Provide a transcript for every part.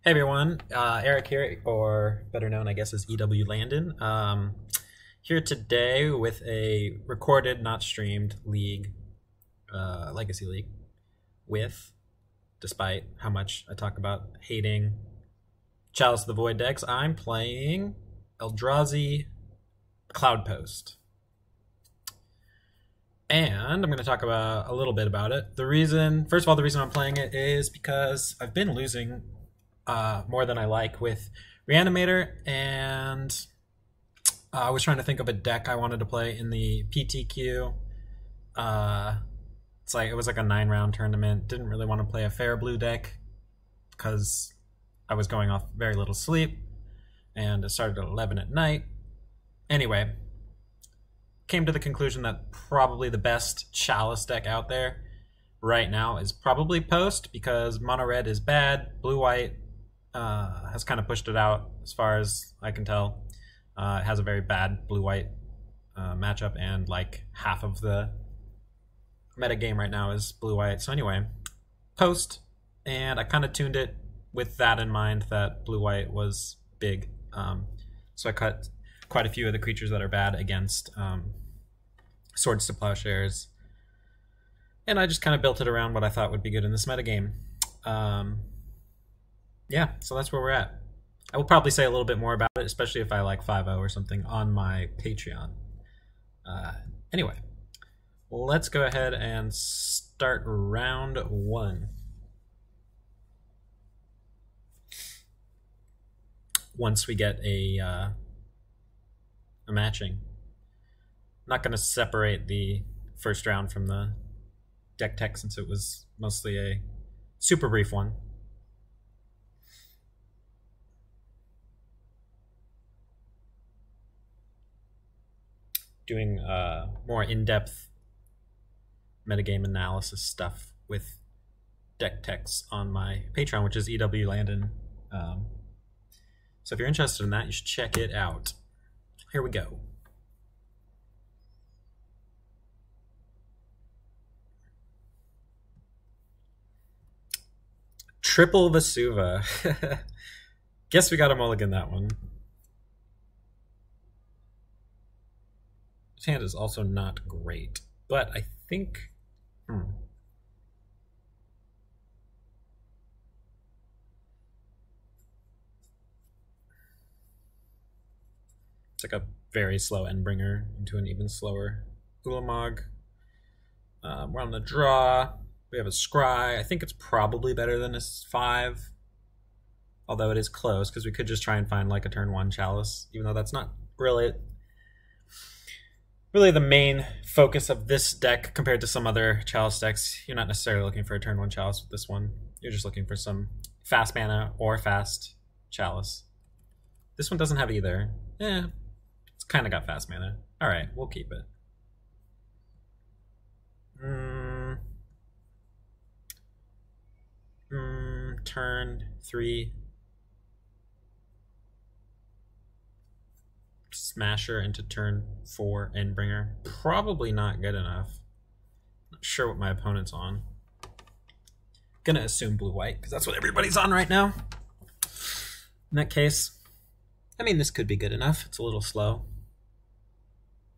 Hey everyone, Eric here, or better known, I guess, as Ewlandon. Here today with a recorded, not streamed league, Legacy League, with, despite how much I talk about hating Chalice of the Void decks, I'm playing Eldrazi Cloudpost. And I'm going to talk about a little bit about it. First of all, the reason I'm playing it is because I've been losing more than I like with Reanimator, and I was trying to think of a deck I wanted to play in the PTQ. It was like a 9-round tournament. Didn't really want to play a fair blue deck because I was going off very little sleep, and it started at 11 at night. Anyway, came to the conclusion that probably the best Chalice deck out there right now is probably Post, because mono red is bad, blue white has kind of pushed it out as far as I can tell. It has a very bad blue-white matchup, and like half of the meta game right now is blue-white. So anyway, Post, and I kind of tuned it with that in mind, that blue-white was big. So I cut quite a few of the creatures that are bad against Swords to Plowshares, and I just kind of built it around what I thought would be good in this meta game. Yeah, so that's where we're at. I will probably say a little bit more about it, especially if I like 5-0 or something on my Patreon. Anyway, let's go ahead and start round one. Once we get a matching. I'm not going to separate the first round from the deck tech since it was mostly a super brief one. Doing more in-depth metagame analysis stuff with deck techs on my Patreon, which is Ewlandon. So if you're interested in that, you should check it out. Here we go. Triple Vesuva. Guess we got a mulligan that one. His hand is also not great, but I think... It's like a very slow Endbringer into an even slower Ulamog. We're on the draw. We have a Scry. I think it's probably better than a 5, although it is close, because we could just try and find like a turn 1 Chalice, even though that's not really the main focus of this deck compared to some other Chalice decks. You're not necessarily looking for a turn 1 Chalice with this one. You're just looking for some fast mana or fast Chalice. This one doesn't have either. It's kind of got fast mana. Alright, we'll keep it. Turn 3. Smasher into turn 4 Endbringer. Probably not good enough. Not sure what my opponent's on. Gonna assume blue-white, because that's what everybody's on right now. In that case, I mean, this could be good enough. It's a little slow.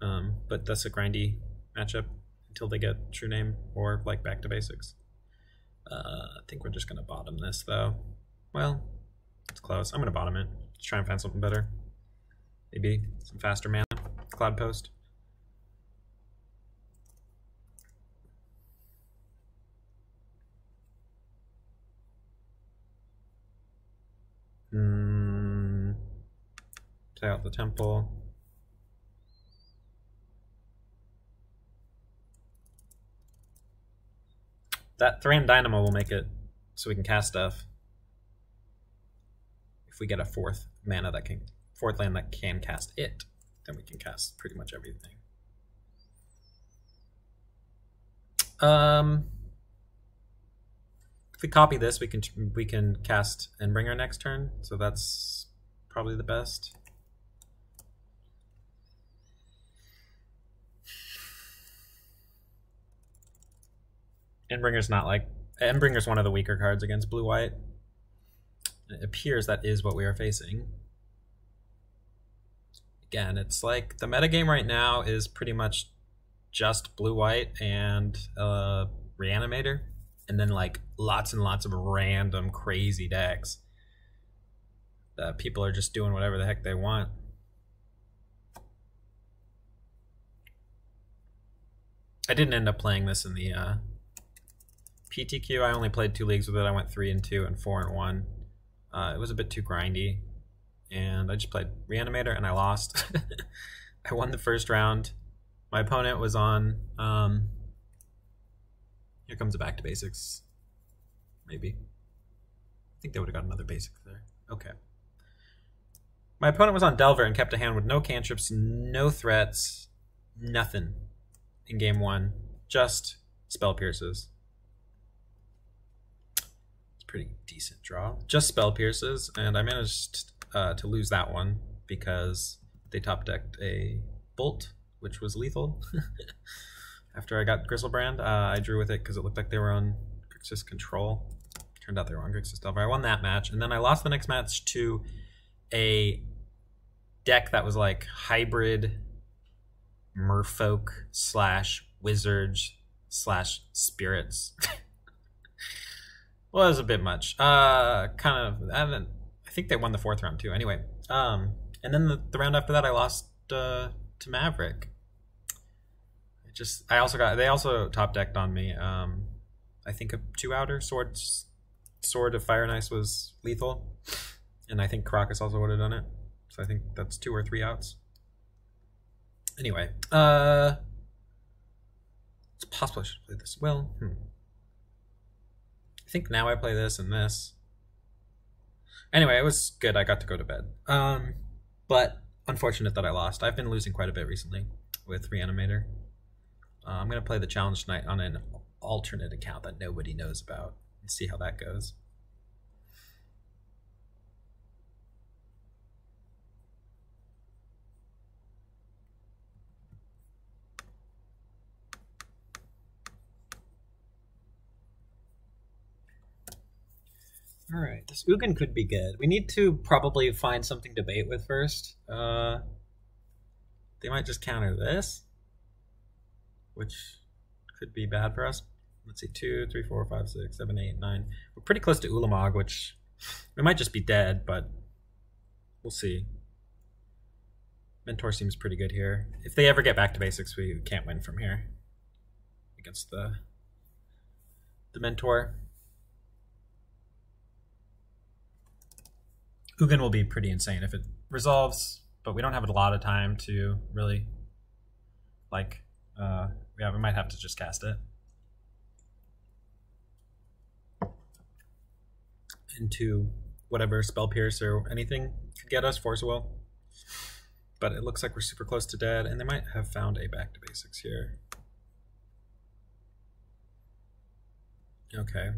But that's a grindy matchup until they get True Name or like back to basics. I think we're just gonna bottom this though. Well, it's close. I'm gonna bottom it. Let's try and find something better. Maybe some faster mana. Cloudpost. Take out the temple. That Thran Dynamo will make it so we can cast stuff. If we get a fourth land that can cast it, then we can cast pretty much everything. If we copy this, we can cast Endbringer next turn, so that's probably the best. Endbringer's not like... Endbringer's one of the weaker cards against blue-white. It appears that is what we are facing. Again, it's like the metagame right now is pretty much just blue-white and Reanimator, and then like lots and lots of random crazy decks that people are just doing whatever the heck they want. I didn't end up playing this in the PTQ. I only played 2 leagues with it. I went 3-2 and 4-1. It was a bit too grindy, and I just played Reanimator and I lost. I won the first round. My opponent was on, here comes a back to basics, maybe. I think they would have got another basic there. Okay. My opponent was on Delver and kept a hand with no cantrips, no threats, nothing in game 1, just Spell Pierces. It's a pretty decent draw. Just Spell Pierces, and I managed to lose that one because they top decked a Bolt, which was lethal. After I got Gristlebrand, I drew with it because it looked like they were on Grixis Control. Turned out they were on Grixis Delver. I won that match, and then I lost the next match to a deck that was like hybrid merfolk / wizards / spirits. Well, it was a bit much. I think they won the 4th round too. Anyway, and then the round after that, I lost to Maverick. They also top decked on me. I think a 2-outer Sword of Fire and Ice was lethal, and I think Caracas also would have done it. So I think that's 2 or 3 outs. Anyway, it's possible I should play this. Well, I think now I play this and this. Anyway, it was good. I got to go to bed. But unfortunate that I lost. I've been losing quite a bit recently with Reanimator. I'm going to play the challenge tonight on an alternate account that nobody knows about and see how that goes. All right, this Ugin could be good. We need to probably find something to bait with first. They might just counter this, which could be bad for us. Let's see, 2, 3, 4, 5, 6, 7, 8, 9. We're pretty close to Ulamog, which we might just be dead, but we'll see. Mentor seems pretty good here. If they ever get back to basics, we can't win from here against the Mentor. Ugin will be pretty insane if it resolves, but we don't have a lot of time to really, like, we might have to just cast it into whatever Spell Pierce or anything could get us, Force Will. But it looks like we're super close to dead, and they might have found a back to basics here. Okay.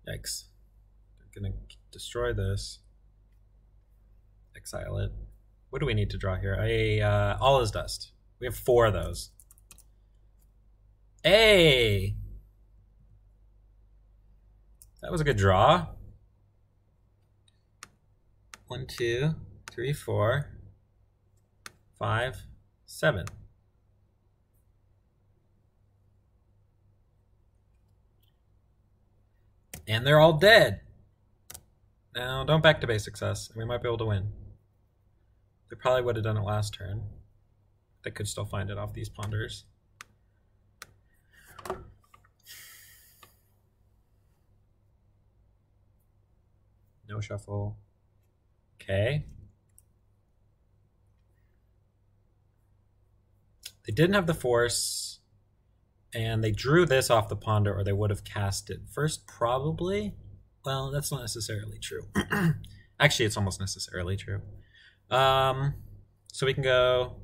Yikes. They're gonna destroy this. Exile it. What do we need to draw here? All is Dust. We have 4 of those. Hey! That was a good draw. 1, 2, 3, 4, 5, 7. And they're all dead. Now, don't back to basics us. We might be able to win. They probably would have done it last turn. They could still find it off these ponders. No shuffle. Okay. They didn't have the force, and they drew this off the ponder, or they would have cast it first, probably. Well, that's not necessarily true. Actually, it's almost necessarily true. So we can go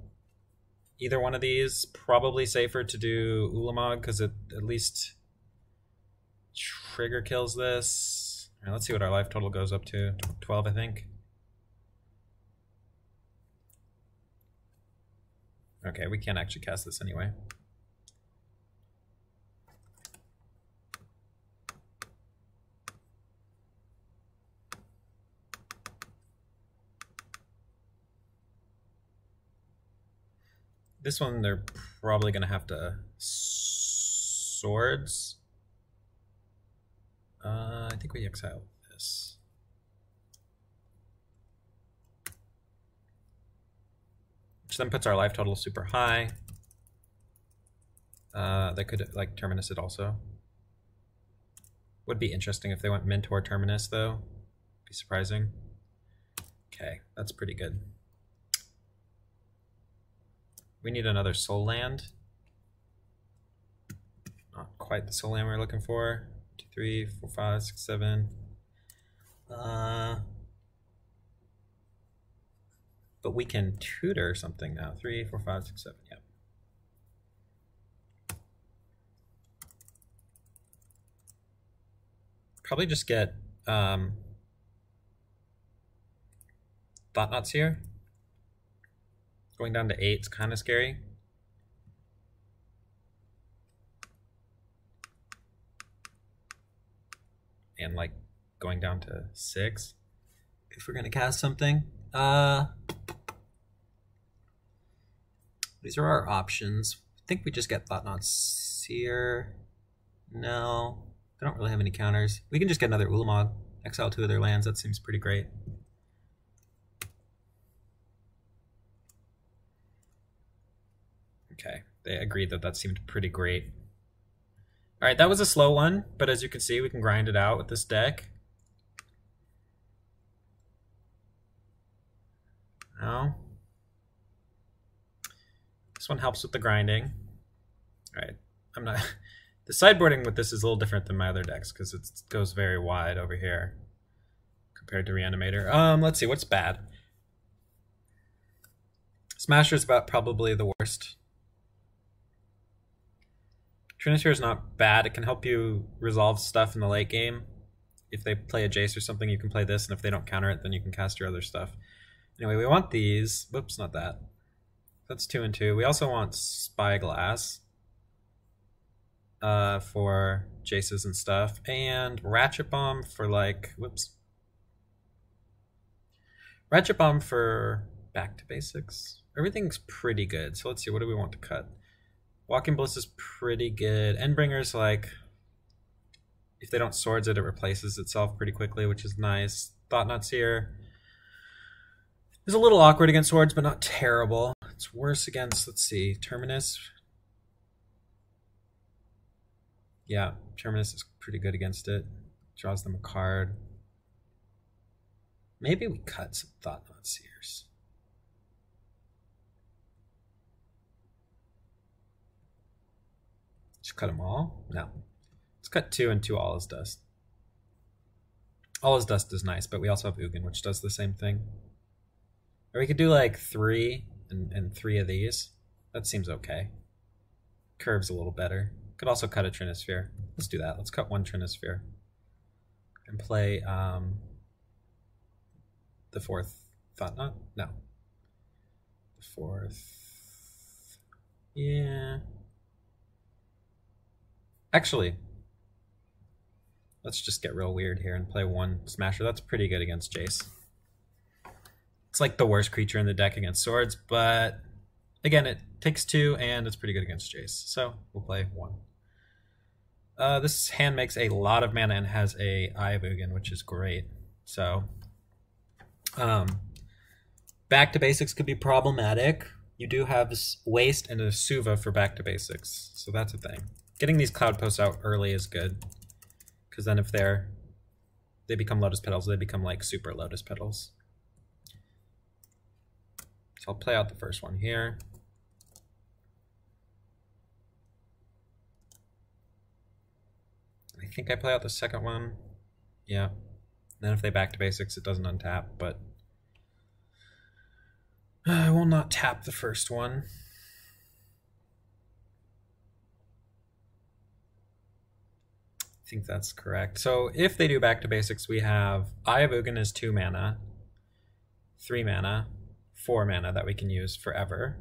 either one of these. Probably safer to do Ulamog because it at least trigger kills this. All right, let's see what our life total goes up to. 12, I think. Okay, we can't actually cast this anyway. This one, they're probably going to have to swords. I think we exile this. Which then puts our life total super high. They could like Terminus it also. Would be interesting if they went Mentor Terminus though. Be surprising. Okay, that's pretty good. We need another soul land. Not quite the soul land we're looking for. 2, 3, 4, 5, 6, 7. But we can tutor something now. 3, 4, 5, 6, 7. Yep. Probably just get Thought-Knots here. Going down to 8 is kind of scary. And like going down to 6 if we're gonna cast something. These are our options. I think we just get Thought-Knots here. No, they don't really have any counters. We can just get another Ulamog, exile 2 of their lands. That seems pretty great. Okay, they agreed that that seemed pretty great. All right, that was a slow one, but as you can see, we can grind it out with this deck. Now, this one helps with the grinding. All right, I'm not. The sideboarding with this is a little different than my other decks because it goes very wide over here compared to Reanimator. Let's see what's bad. Smasher's about probably the worst. Trinisphere is not bad. It can help you resolve stuff in the late game. If they play a Jace or something, you can play this, and if they don't counter it, then you can cast your other stuff. Anyway, we want these. Whoops, not that. That's 2 and 2. We also want Spyglass for Jaces and stuff, and Ratchet Bomb for like, whoops. Ratchet Bomb for Back to Basics. Everything's pretty good. So let's see, what do we want to cut? Walking Bliss is pretty good. Endbringer's like, if they don't swords it, it replaces itself pretty quickly, which is nice. Thought-Knots here is a little awkward against swords, but not terrible. It's worse against, let's see, Terminus. Yeah, Terminus is pretty good against it. Draws them a card. Maybe we cut some Thought-Knots here. Just cut them all? No. Let's cut 2 and 2 All is Dust. All is Dust is nice, but we also have Ugin, which does the same thing. Or we could do like 3 and 3 of these. That seems okay. Curve's a little better. Could also cut a Trinisphere. Let's do that. Let's cut 1 Trinisphere. And play the 4th Thought-Knot? No. The 4th. Yeah. Actually, let's just get real weird here and play 1 Smasher. That's pretty good against Jace. It's like the worst creature in the deck against swords, but again, it takes 2 and it's pretty good against Jace. So we'll play 1. This hand makes a lot of mana and has a Eye of Ugin, which is great. So Back to Basics could be problematic. You do have Waste and a Suva for Back to Basics, so that's a thing. Getting these Cloud Posts out early is good, because then if they become Lotus Petals, they become like super Lotus Petals. So I'll play out the first one here. I think I play out the second one. Yeah. Then if they Back to Basics, it doesn't untap, but I will not tap the first one. I think that's correct. So if they do Back to Basics, we have Eye of Ugin is 2 mana, 3 mana, 4 mana that we can use forever,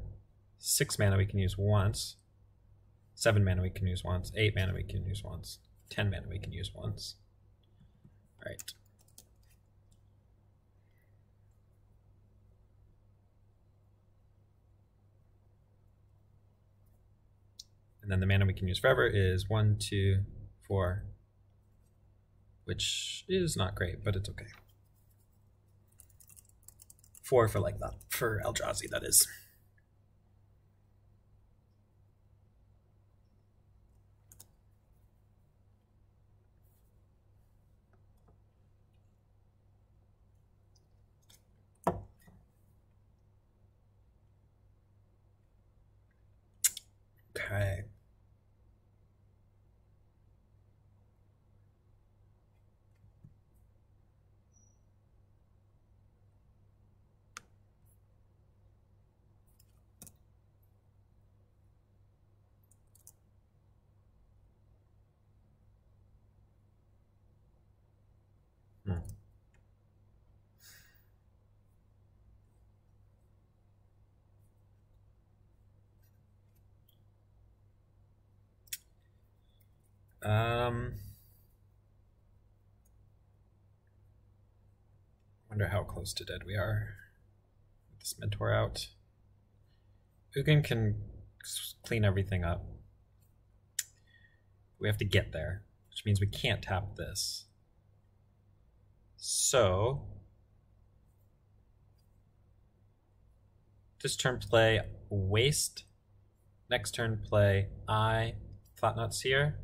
6 mana we can use once, 7 mana we can use once, 8 mana we can use once, 10 mana we can use once. All right. And then the mana we can use forever is 1, 2, 4, which is not great, but it's okay. 4 for like that, for Eldrazi, that is. Okay. Wonder how close to dead we are. Get this mentor out. Ugin can clean everything up. We have to get there, which means we can't tap this. So this turn play Waste. Next turn play Thought-Knot Seer.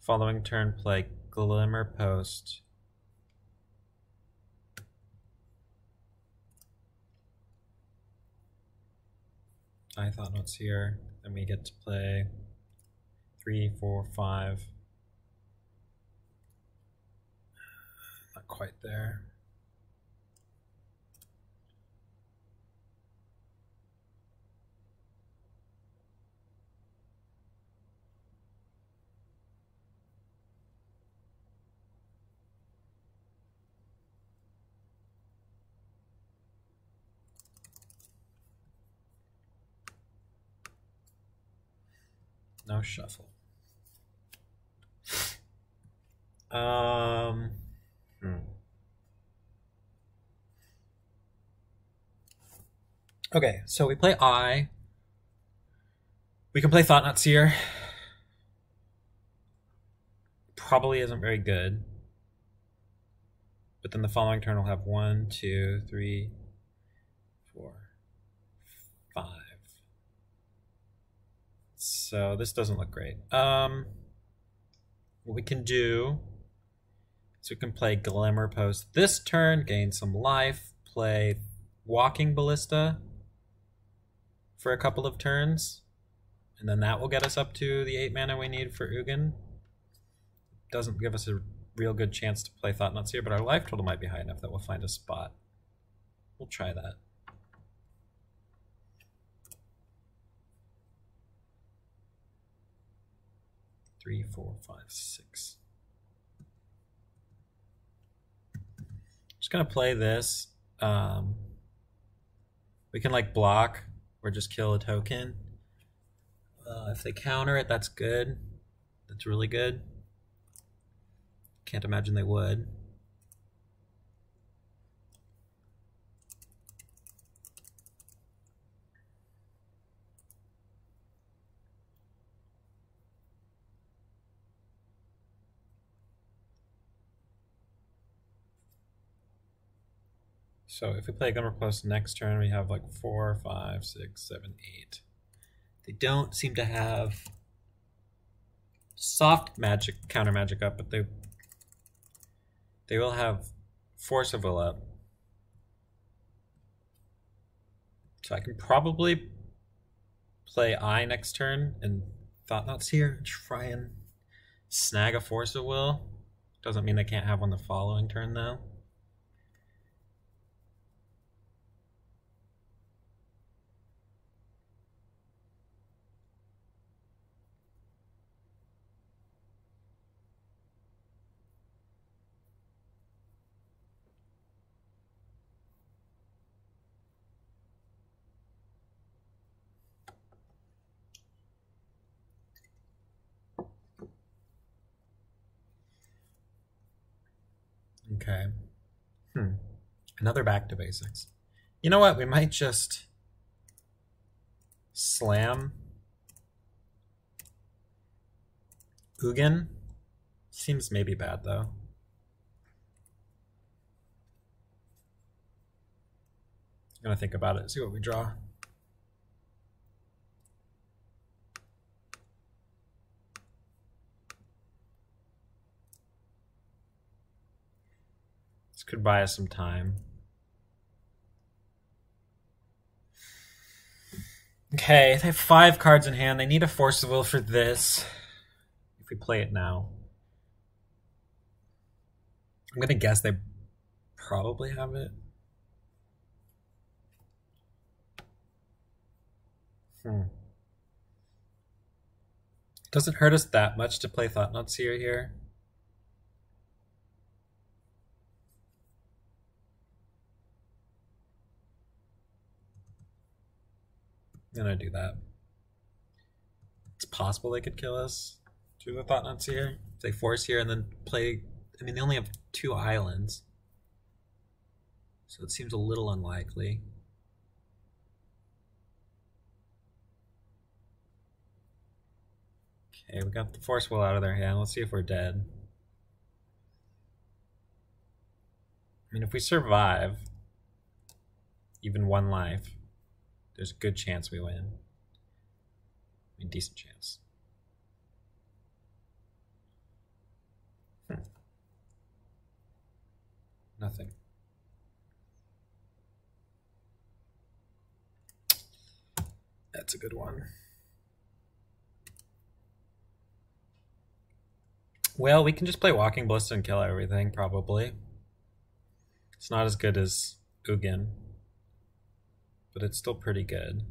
Following turn play Glimmer Post. Thought-Knot Seer. Then we get to play 3, 4, 5. Not quite there. No shuffle. Okay, so we play We can play Thought-Knot Seer. Probably isn't very good. But then the following turn we'll have 1, 2, 3, 4, 5. So this doesn't look great. What we can do is we can play Glimmer Post this turn, gain some life, play Walking Ballista for a couple of turns, and then that will get us up to the 8 mana we need for Ugin. Doesn't give us a real good chance to play Thought-Knot Seer, but our life total might be high enough that we'll find a spot. We'll try that. Three, 4, 5, 6. Just gonna play this. We can like block or just kill a token. If they counter it, that's good. That's really good. Can't imagine they would. So if we play Glimmer Post next turn, we have like 4, 5, 6, 7, 8. They don't seem to have soft magic, counter magic up, but they will have Force of Will up. So I can probably play next turn and Thought-Knot Seer and try and snag a Force of Will. Doesn't mean they can't have one the following turn though. Okay. Another back to basics. You know what? We might just slam Ugin seems maybe bad though. I'm gonna think about it, see what we draw. This could buy us some time. Okay, they have 5 cards in hand. They need a Force of Will for this. If we play it now. I'm gonna guess they probably have it. Doesn't hurt us that much to play Thought-Knot Seer here. I'm gonna do that. It's possible they could kill us through the Thought-Knot Seer. If they force here and then play... I mean, they only have 2 islands. So it seems a little unlikely. Okay, we got the Force Will out of their hand. Let's see if we're dead. I mean, if we survive even 1 life, there's a good chance we win. I mean, decent chance. Nothing. That's a good one. Well, we can just play Walking Ballista and kill everything, probably. It's not as good as Ugin, but it's still pretty good.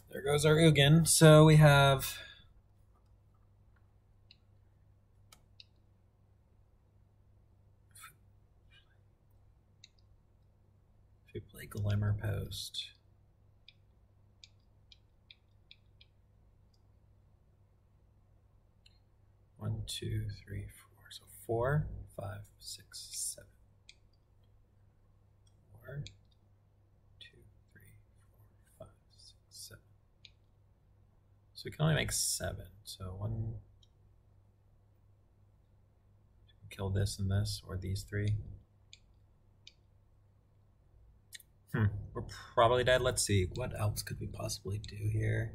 There goes our Ugin. So we have... if we play Glimmer Post... 1, 2, 3, 4. So 4, 5, 6, 7. 4, 2, 3, 4, 5, 6, 7. So we can only make 7. So 1. Kill this and this, or these 3. We're probably dead. Let's see. What else could we possibly do here?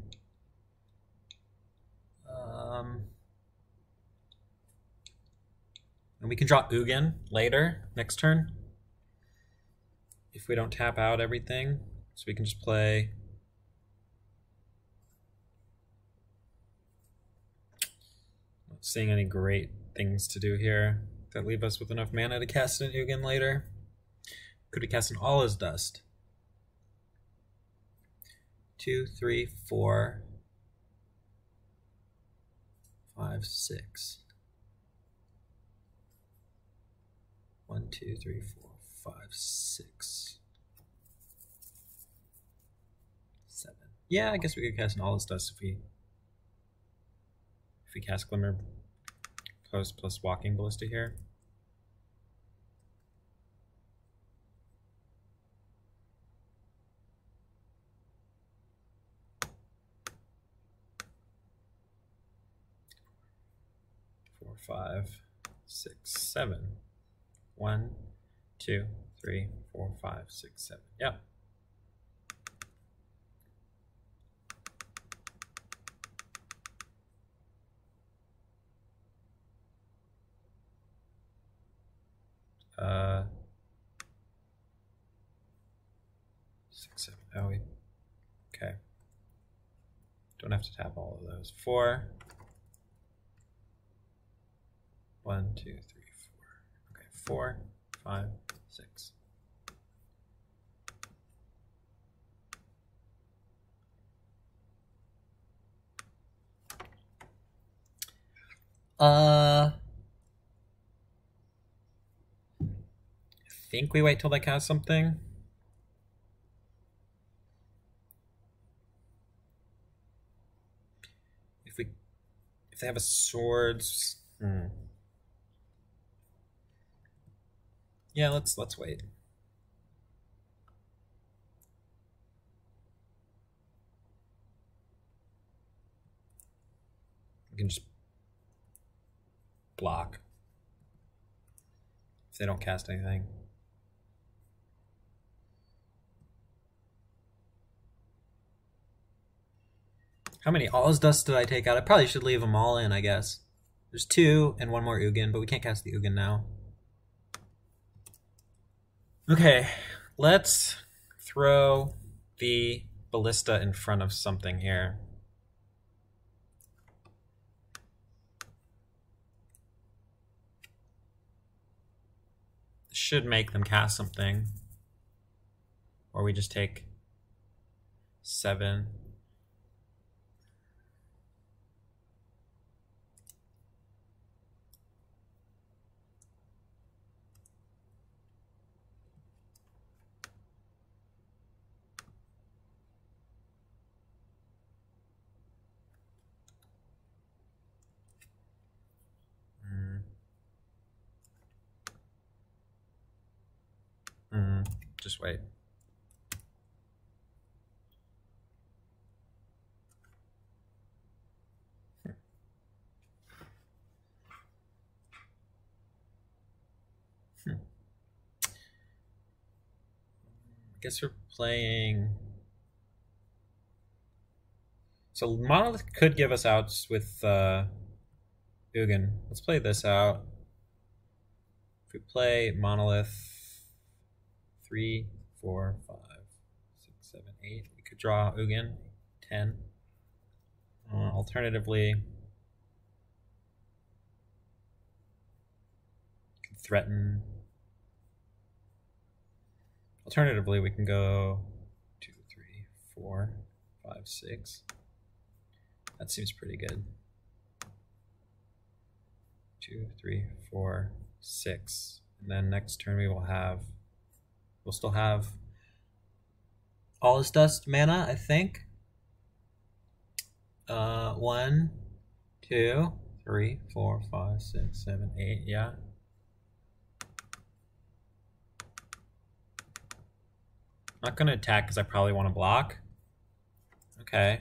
And we can draw Ugin later, next turn. If we don't tap out everything. So we can just play... Not seeing any great things to do here that leave us with enough mana to cast an Ugin later. Could we cast an All Is Dust? 2, 3, 4, 5, 6. 1, 2, 3, 4, 5, 6, 7. Yeah, I guess we could cast an All Is Dust if we cast Glimmer Post plus Walking Ballista here. Four, 5, 6, 7. 1, 2, 3, 4, 5, 6, 7. Yep. Six, 7. Oh, okay. Don't have to tap all of those. 4. 1, 2, 3, 4. Okay, 4, 5, 6. I think we wait till they cast something. If they have a swords, yeah, let's wait. We can just block if they don't cast anything. How many All's Dust did I take out? I probably should leave them all in, I guess. There's 2 and 1 more Ugin, but we can't cast the Ugin now. Okay, let's throw the Ballista in front of something here. Should make them cast something. Or we just take 7. Just wait. I guess we're playing. So Monolith could give us outs with Ugin. Let's play this out. If we play Monolith 3, 4, 5, 6, 7, 8. We could draw Ugin, 10. Alternatively, could threaten. Alternatively, we can go 2, 3, 4, 5, 6. That seems pretty good. 2, 3, 4, 6. And then next turn we will have. We'll still have All's Dust mana, I think. 1, 2, 3, 4, 5, 6, 7, 8. Yeah. I'm not going to attack because I probably want to block. Okay.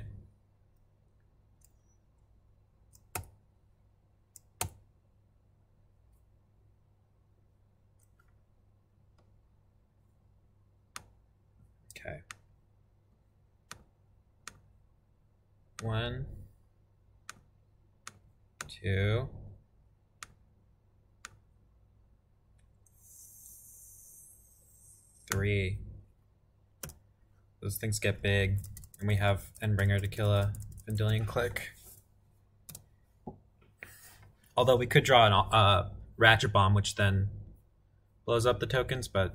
Okay. 1, 2, 3. Those things get big, and we have Endbringer to kill a Vendilion Click. Although we could draw a Ratchet Bomb, which then blows up the tokens, but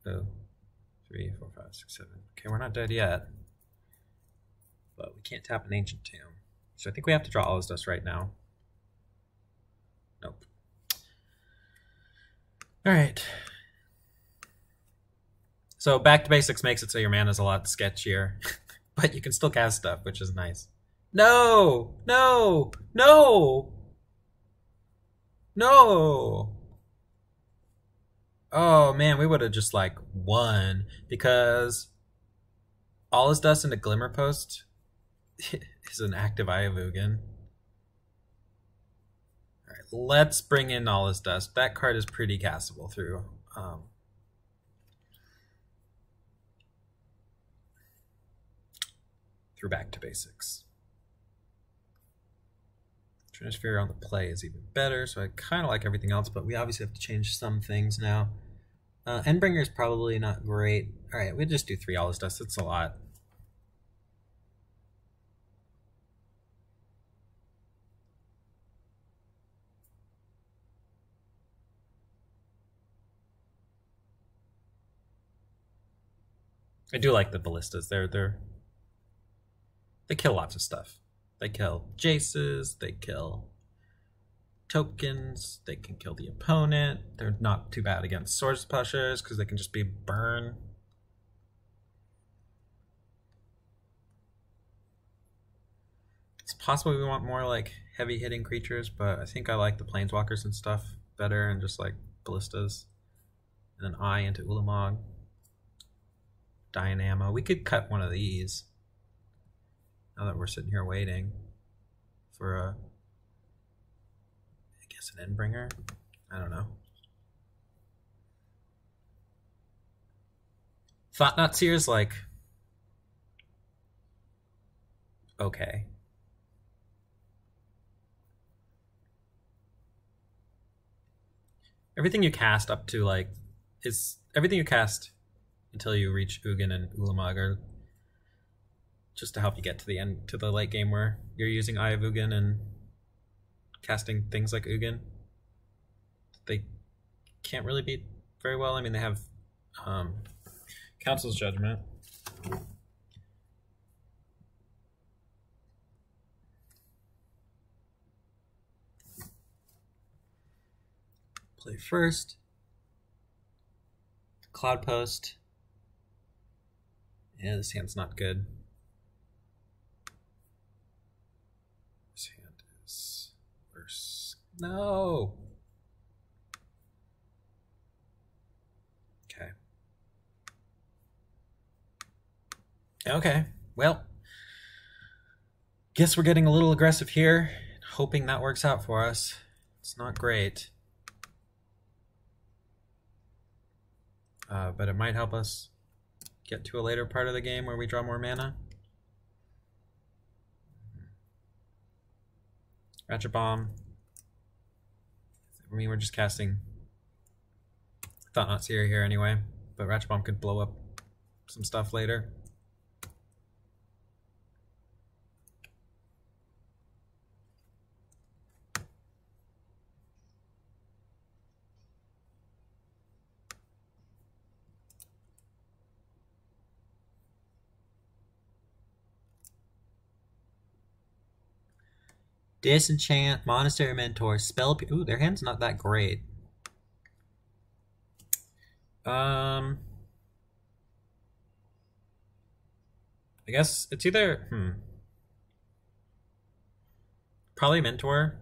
2, 3, 4, 5, 6, 7. Okay, we're not dead yet. But we can't tap an Ancient Tomb. So I think we have to draw All's Dust right now. Nope. Alright. So back to basics makes it so your mana is a lot sketchier. But you can still cast stuff, which is nice. No! No! No! No! Oh man, we would have just like won because All's Dust into Glimmer Post is an active Eye of Ugin. Alright, let's bring in All's Dust. That card is pretty castable through back to basics. Trinisphere on the play is even better, so I kind of like everything else, but we obviously have to change some things now. Endbringer is probably not great. Alright, we'll just do 3 All's Dust. That's a lot. I do like the ballistas. They kill lots of stuff. They kill Jaces, they kill tokens, they can kill the opponent. They're not too bad against Swords Pushers because they can just be burn. It's possible we want more like heavy hitting creatures, but I think I like the Planeswalkers and stuff better and just like ballistas. And an eye into Ulamog. Dynamo. We could cut one of these. Now that we're sitting here waiting for a, I guess, an Endbringer? I don't know. Thought-Knot Seer's like, okay. Everything you cast up to, like, is everything you cast until you reach Ugin and Ulamog are just to help you get to the end, to the late game where you're using Eye of Ugin and casting things like Ugin. They can't really beat very well. I mean, they have Council's Judgment. Play first. Cloud Post. Yeah, this hand's not good. This hand is worse. No! Okay. Okay, well, guess we're getting a little aggressive here, hoping that works out for us. It's not great. But it might help us get to a later part of the game where we draw more mana. Ratchet Bomb. I mean, we're just casting Thought-Knot Seer here anyway, but Ratchet Bomb could blow up some stuff later. Disenchant, Monastery Mentor, Spell... Ooh, their hand's not that great. I guess it's either... Probably Mentor.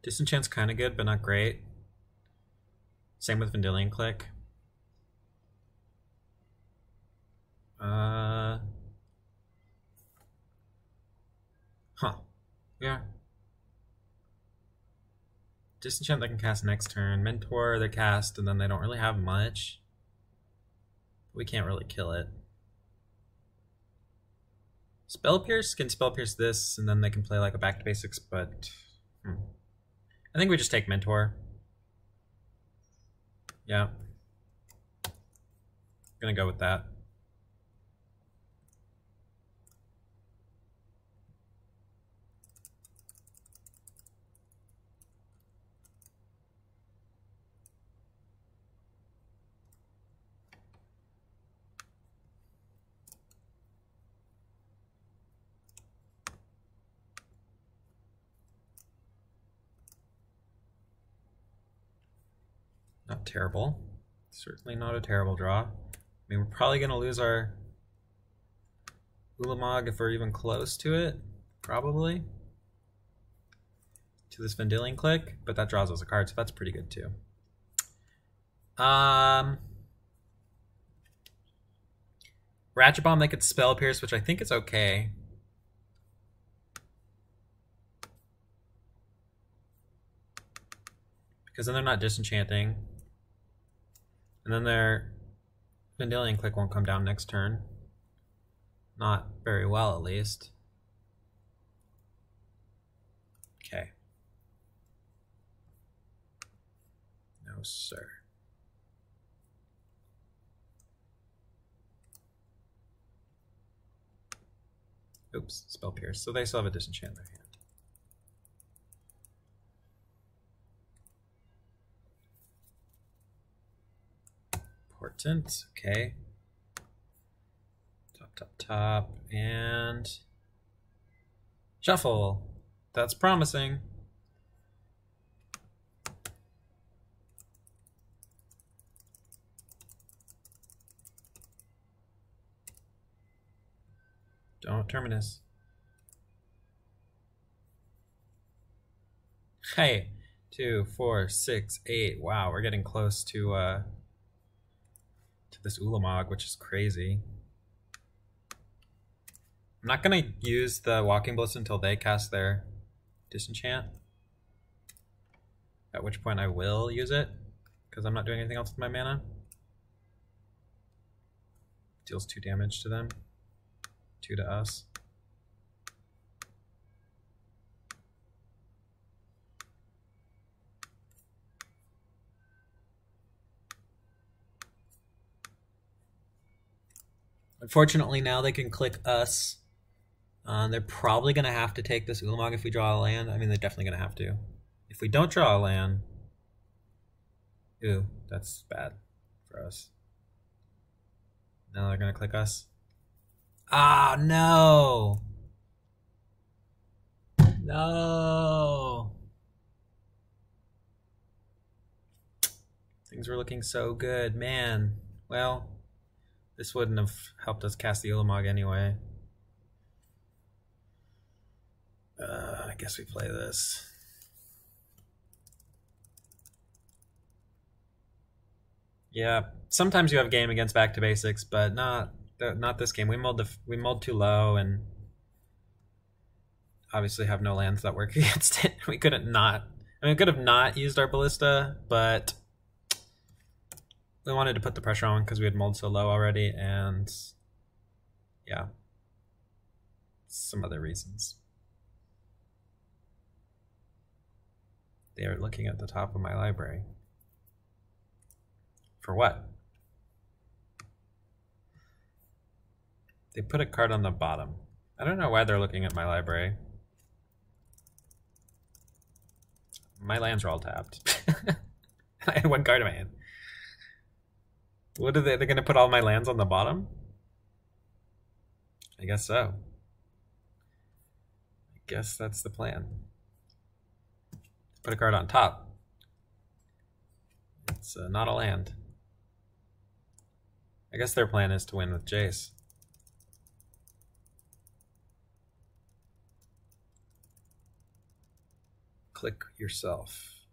Disenchant's kind of good, but not great. Same with Vendilion Click. Yeah. Disenchant they can cast next turn. Mentor they cast, and then they don't really have much. We can't really kill it. Spell Pierce can Spell Pierce this, and then they can play like a Back to Basics, but... I think we just take Mentor. Yeah. Gonna go with that. Not terrible. Certainly not a terrible draw. I mean, we're probably going to lose our Ulamog if we're even close to it. Probably. To this Vendilion Click, but that draws us a card, so that's pretty good too. Ratchet Bomb, they could Spell Pierce, which I think is okay. Because then they're not disenchanting. And then their Vendilion Click won't come down next turn. Not very well, at least. Okay. No, sir. Oops, Spell Pierce. So they still have a disenchant in their hand. Important, okay. Top, and shuffle. That's promising. Don't Terminus. Hey, 2, 4, 6, 8. Wow, we're getting close to this Ulamog, which is crazy. I'm not going to use the Walking Bliss until they cast their Disenchant. At which point I will use it, because I'm not doing anything else with my mana. Deals 2 damage to them. 2 to us. Unfortunately, now they can click us. They're probably going to have to take this Ulamog if we draw a land. I mean, they're definitely going to have to. If we don't draw a land... Ooh, that's bad for us. Now they're going to click us. Ah, no! No! Things were looking so good, man. Well, this wouldn't have helped us cast the Ulamog anyway. I guess we play this. Yeah, sometimes you have game against Back to Basics, but not this game. We mulled too low, and obviously have no lands that work against it. We couldn't not. I mean, we could have not used our Ballista, but we wanted to put the pressure on because we had mulled so low already, and yeah, some other reasons. They are looking at the top of my library. For what? They put a card on the bottom. I don't know why they're looking at my library. My lands are all tapped. I had 1 card in my hand. What are they? They're going to put all my lands on the bottom? I guess so. I guess that's the plan. Put a card on top. It's not a land. I guess their plan is to win with Jace. Click yourself.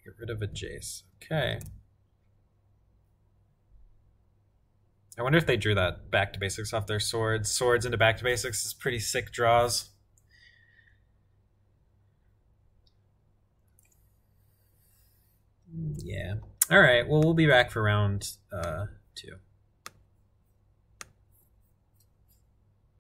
Get rid of a Jace. Okay. I wonder if they drew that Back to Basics off their swords. Swords into Back to Basics is pretty sick draws. Yeah. All right. Well, we'll be back for round 2.